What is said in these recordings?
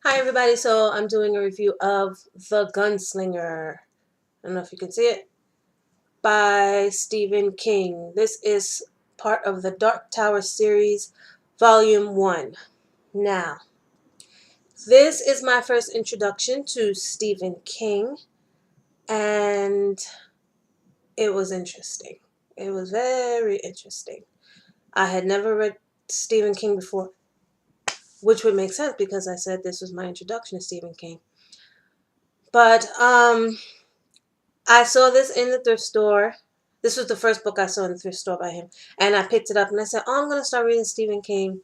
Hi everybody, so I'm doing a review of The Gunslinger. I don't know if you can see it, by Stephen King. This is part of the Dark Tower series, Volume 1. Now, this is my first introduction to Stephen King, and it was interesting. It was very interesting. I had never read Stephen King before, which would make sense because I said this was my introduction to Stephen King. But I saw this in the thrift store. This was the first book I saw in the thrift store by him. And I picked it up and I said, oh, I'm going to start reading Stephen King.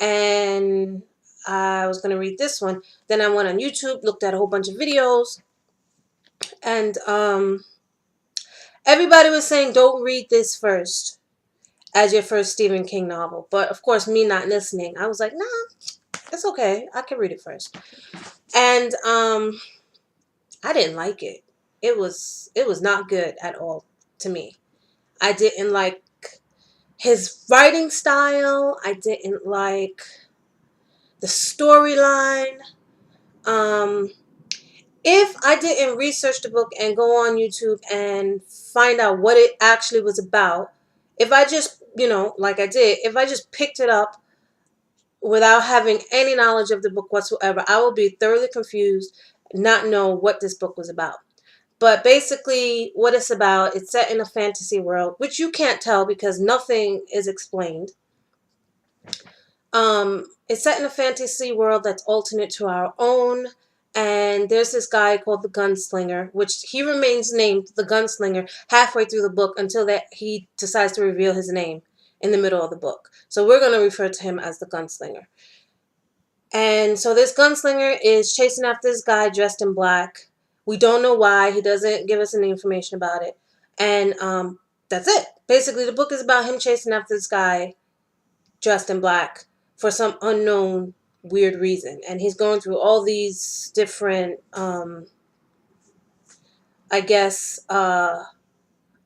And I was going to read this one. Then I went on YouTube, looked at a whole bunch of videos. And everybody was saying, don't read this first as your first Stephen King novel. But of course, me not listening, I was like, nah, it's okay. I can read it first. And I didn't like it. It was not good at all to me. I didn't like his writing style. I didn't like the storyline. Um, if I didn't research the book and go on YouTube and find out what it actually was about, if I just, like I did, if I just picked it up without having any knowledge of the book whatsoever, I will be thoroughly confused, not know what this book was about. But basically, what it's about, it's set in a fantasy world, which you can't tell because nothing is explained. It's set in a fantasy world that's alternate to our own. And there's this guy called the Gunslinger, which he remains named the Gunslinger halfway through the book until that he decides to reveal his name in the middle of the book. So we're going to refer to him as the Gunslinger. And so this gunslinger is chasing after this guy dressed in black. We don't know why. He doesn't give us any information about it. And that's it. Basically, the book is about him chasing after this guy dressed in black for some unknown weird reason. And he's going through all these different, I guess,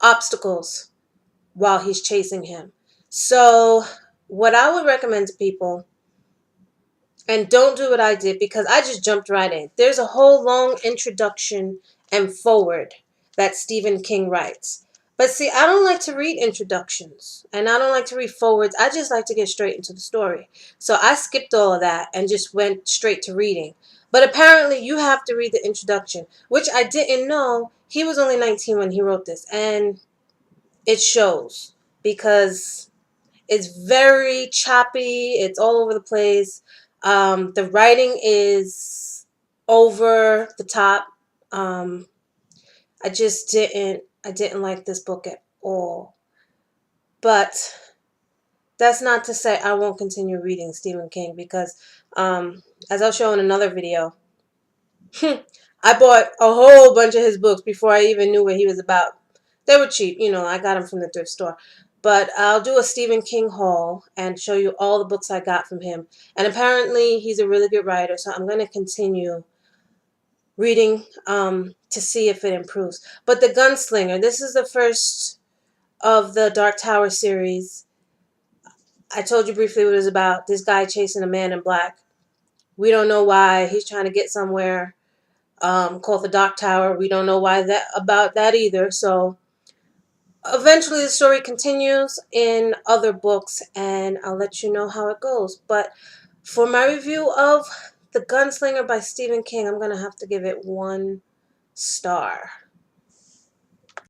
obstacles while he's chasing him. So what I would recommend to people, and don't do what I did because I just jumped right in. There's a whole long introduction and forward that Stephen King writes. But see, I don't like to read introductions and I don't like to read forwards. I just like to get straight into the story. So I skipped all of that and just went straight to reading. But apparently you have to read the introduction, which I didn't know. He was only 19 when he wrote this, and it shows because it's very choppy. It's all over the place. The writing is over the top. I didn't like this book at all. But that's not to say I won't continue reading Stephen King because, as I'll show in another video, I bought a whole bunch of his books before I even knew what he was about. They were cheap, I got them from the thrift store. But I'll do a Stephen King haul and show you all the books I got from him. And apparently he's a really good writer, so I'm going to continue reading to see if it improves. But The Gunslinger, this is the first of the Dark Tower series. I told you briefly what it was about. This guy chasing a man in black. We don't know why. He's trying to get somewhere called the Dark Tower. We don't know why about that either. So eventually the story continues in other books, and I'll let you know how it goes. But for my review of The Gunslinger by Stephen King, I'm going to have to give it 1 star.